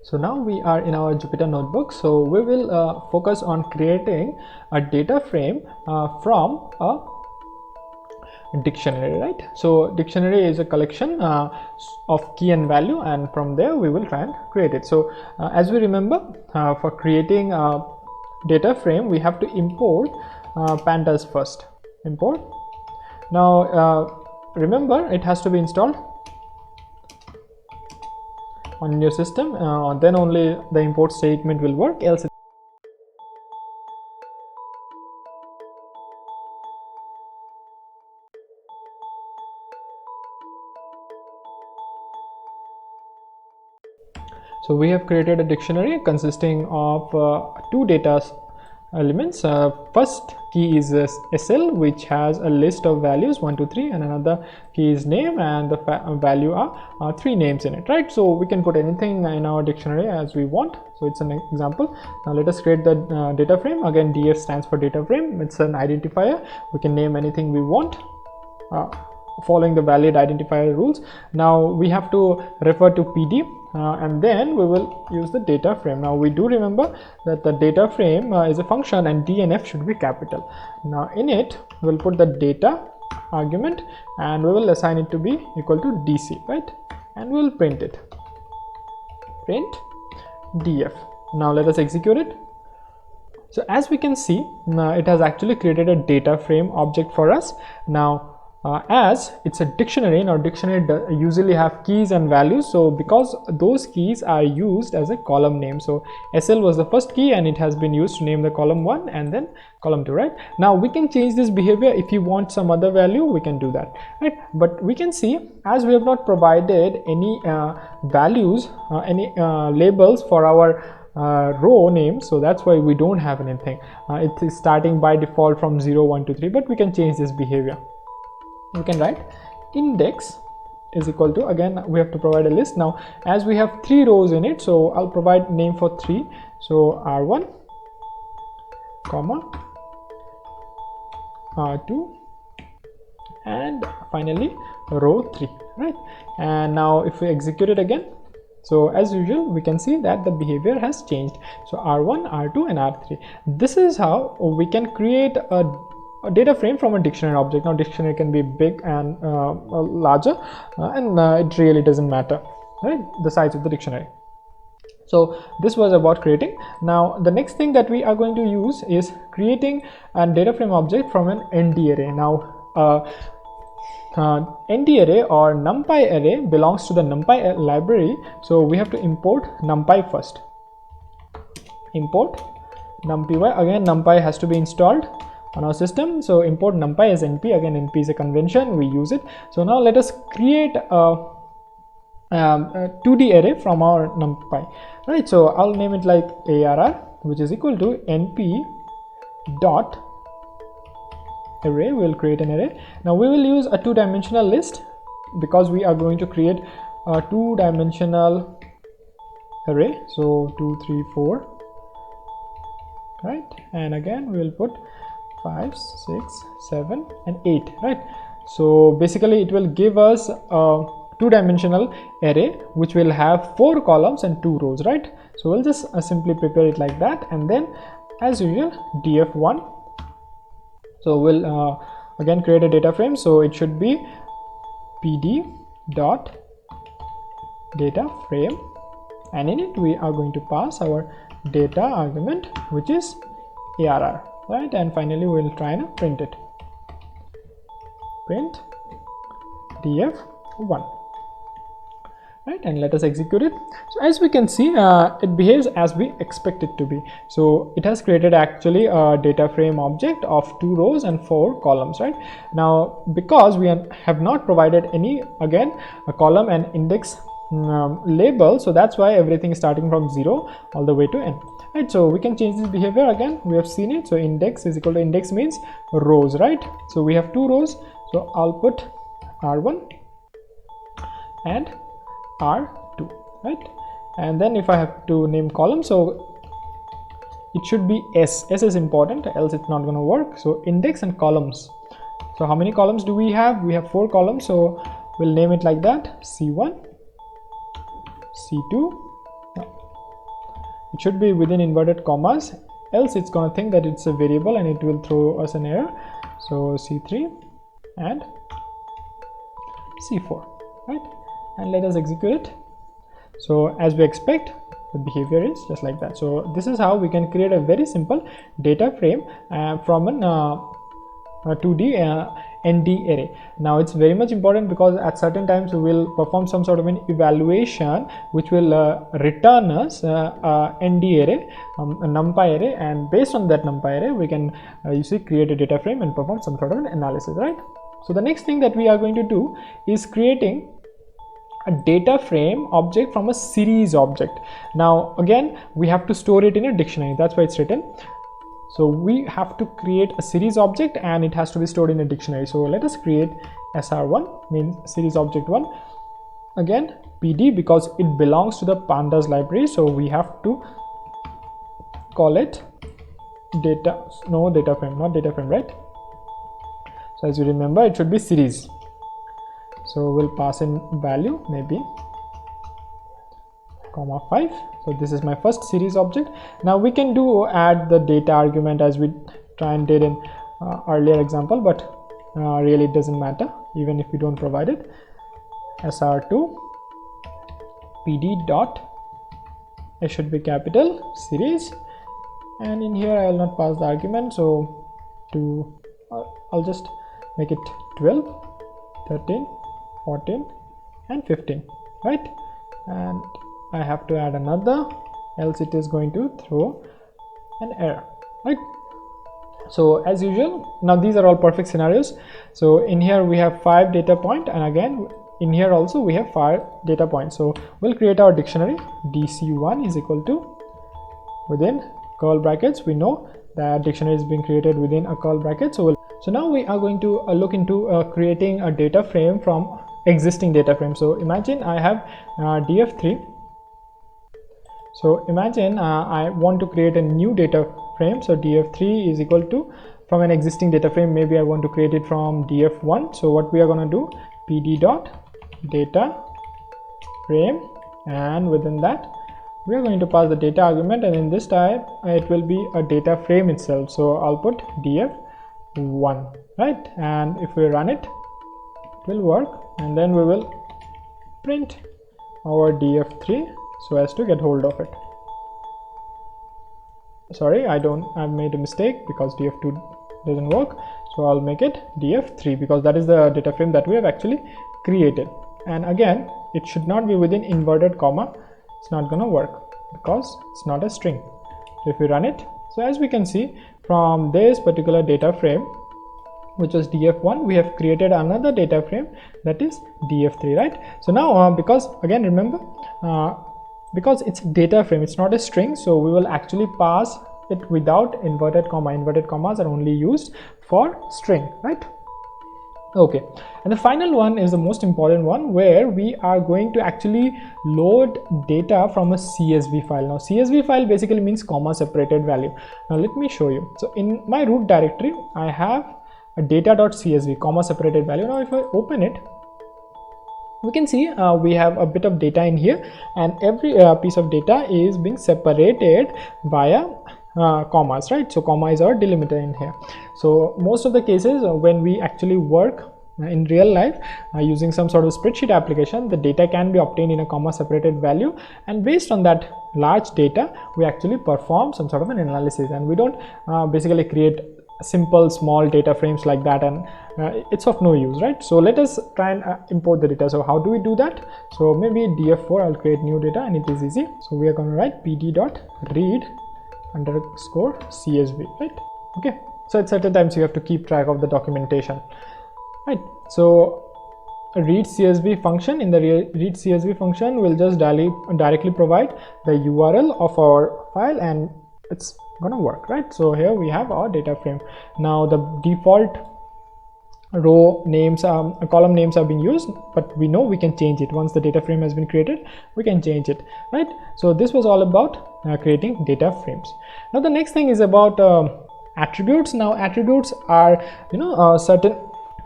So now we are in our Jupyter notebook. So we will focus on creating a data frame from a dictionary, right? So dictionary is a collection of key and value, and from there we will try and create it. So as we remember, for creating a data frame we have to import pandas first. Import. Now remember, it has to be installed on your system, then only the import statement will work, else So we have created a dictionary consisting of two data elements. First key is SL, which has a list of values 1 2 3, and another key is name, and the value are 3 names in it, right? So we can put anything in our dictionary as we want. So it's an example. Now let us create the data frame. Again, DF stands for data frame. It's an identifier. We can name anything we want following the valid identifier rules. Now we have to refer to PD, and then we will use the data frame. Now we do remember that the data frame is a function, and D and F should be capital. Now in it we'll put the data argument, and we will assign it to be equal to DC, right? And we'll print it. Print DF. Now let us execute it. So as we can see, it has actually created a data frame object for us. Now as it's a dictionary, now dictionary usually have keys and values, so because those keys are used as a column name, so SL was the first key and it has been used to name the column 1 and then column 2, right? Now we can change this behavior. If you want some other value, we can do that, right? But we can see, as we have not provided any values, any labels for our row name, so that's why we don't have anything. It is starting by default from 0 1 2 3, but we can change this behavior. We can write index is equal to, again we have to provide a list. Now as we have 3 rows in it, so I'll provide name for 3, so R1 comma R2 and finally row 3, right? And now if we execute it again, so as usual we can see that the behavior has changed. So R1, R2 and R3. This is how we can create a data frame from a dictionary object. Now dictionary can be big and larger, and it really doesn't matter, right, the size of the dictionary. So this was about creating. Now the next thing that we are going to use is creating a data frame object from an ND array. Now ND array or numpy array belongs to the numpy library, so we have to import numpy first. Import numpy. Again numpy has to be installed on our system, so import numpy as np. Again np is a convention, we use it. So now let us create a 2D array from our numpy, right? So I'll name it like arr, which is equal to np dot array. We'll create an array. Now we will use a 2-dimensional list because we are going to create a 2-dimensional array. So 2 3 4, right? And again we will put 5 6 7 and 8, right? So basically it will give us a 2-dimensional array which will have 4 columns and 2 rows, right? So we'll just simply prepare it like that, and then as usual df1. So we'll again create a data frame, so it should be pd dot data frame, and in it we are going to pass our data argument, which is arr, right? And finally we'll try and print it. Print df1, right? And let us execute it. So as we can see, it behaves as we expect it to be. So it has created actually a data frame object of 2 rows and 4 columns, right? Now because we have not provided any, again, a column and index label, so that's why everything is starting from 0 all the way to n, right? So we can change this behavior. Again we have seen it. So index is equal to, index means rows, right? So we have 2 rows, so I'll put r1 and r2, right? And then if I have to name column, so it should be s is important, else it's not going to work. So index and columns. So how many columns do we have? We have 4 columns, so we'll name it like that: c1, c2, it should be within inverted commas, else it's going to think that it's a variable and it will throw us an error. So C3 and C4, right? And let us execute it. So as we expect, the behavior is just like that. So this is how we can create a very simple data frame from an a 2D ND array. Now it's very much important because at certain times we will perform some sort of an evaluation which will return us ND array, a numpy array, and based on that numpy array we can create a data frame and perform some sort of an analysis, right? So the next thing that we are going to do is creating a data frame object from a series object. Now again we have to store it in a dictionary, that's why it's written. So we have to create a series object and it has to be stored in a dictionary. So let us create sr1, means series object 1. Again pd, because it belongs to the pandas library, so we have to call it data frame, not data frame, right? So as you remember, it should be series. So we'll pass in value maybe comma 5. So this is my first series object. Now we can do add the data argument as we did in earlier example, but really it doesn't matter even if we don't provide it. sr2 pd dot, it should be capital series, and in here I will not pass the argument, so I'll just make it 12, 13, 14 and 15, right? And I have to add another, else it is going to throw an error, right? So as usual, now these are all perfect scenarios. So in here we have 5 data point, and again in here also we have 5 data points. So we'll create our dictionary. dc1 is equal to, within curl brackets, we know that dictionary is being created within a curl bracket. So now we are going to look into creating a data frame from existing data frame. So imagine I have df3. So imagine I want to create a new data frame. So df3 is equal to, from an existing data frame, maybe I want to create it from df1. So what we are going to do, pd dot data frame, and within that we are going to pass the data argument, and in this type it will be a data frame itself. So I'll put df1, right? And if we run it, it will work, and then we will print our df3 so as to get hold of it. Sorry, I've made a mistake because df2 doesn't work, so I'll make it df3 because that is the data frame that we have actually created. And again, it should not be within inverted comma. It's not gonna work because it's not a string. So if we run it, so as we can see from this particular data frame, which was df1, we have created another data frame that is df3, right? So now because again remember, because it's data frame, it's not a string, so we will actually pass it without inverted comma. Inverted commas are only used for string, right? Okay, and the final one is the most important one, where we are going to actually load data from a CSV file. Now CSV file basically means comma separated value. Now let me show you. So in my root directory I have a data.csv, comma separated value. Now if I open it, we can see we have a bit of data in here, and every piece of data is being separated via commas, right? So comma is our delimiter in here. So most of the cases when we actually work in real life using some sort of spreadsheet application, the data can be obtained in a comma separated value, and based on that large data we actually perform some sort of an analysis, and we don't basically create simple small data frames like that, and it's of no use, right? So let us try and import the data. So how do we do that? So maybe df4, I'll create new data, and it is easy. So we are going to write pd.read underscore csv, right? Okay, so at certain times you have to keep track of the documentation, right? So a read csv function, in the read csv function will just directly provide the URL of our file, and it's gonna work, right? So here we have our data frame. Now the default row names, column names are being used, but we know we can change it once the data frame has been created. We can change it, right? So this was all about creating data frames. Now the next thing is about attributes. Now attributes are certain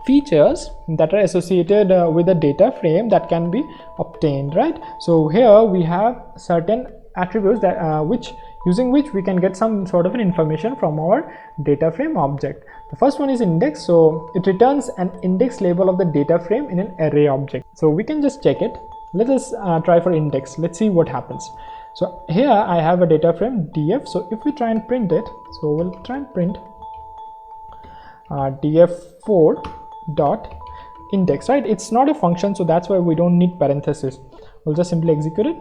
features that are associated with a data frame that can be obtained, right? So here we have certain attributes that using which we can get some sort of an information from our data frame object. The first one is index, so it returns an index label of the data frame in an array object. So we can just check it. Let us try for index. Let's see what happens. So here I have a data frame df. So if we try and print it, so we'll try and print df4 dot index, right? It's not a function, so that's why we don't need parentheses. We'll just simply execute it.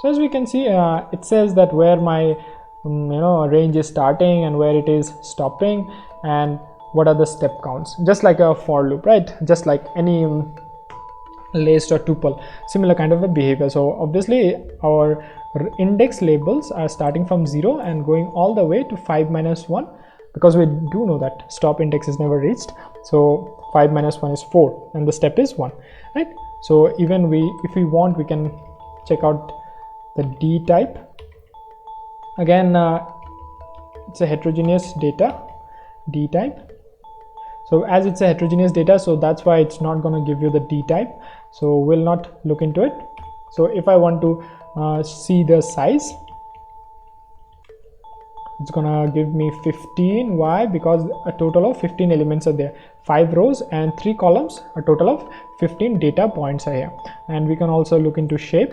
So as we can see, it says that where my range is starting and where it is stopping, and what are the step counts, just like a for loop, right? Just like any list or tuple, similar kind of a behavior. So obviously our index labels are starting from 0 and going all the way to 5 minus 1, because we do know that stop index is never reached. So 5 minus 1 is 4 and the step is 1, right? So even if we want, we can check out the d type. Again, it's a heterogeneous data, d type. So as it's a heterogeneous data, so that's why it's not going to give you the d type, so we'll not look into it. So if I want to see the size, it's gonna give me 15. Why? Because a total of 15 elements are there, 5 rows and 3 columns, a total of 15 data points are here. And we can also look into shape,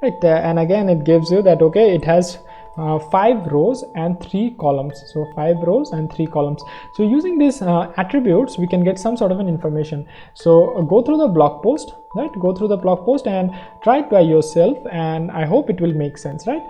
right? And again it gives you that okay, it has 5 rows and 3 columns. So 5 rows and 3 columns. So using these attributes, we can get some sort of an information. So go through the blog post, right? Go through the blog post and try it by yourself, and I hope it will make sense, right?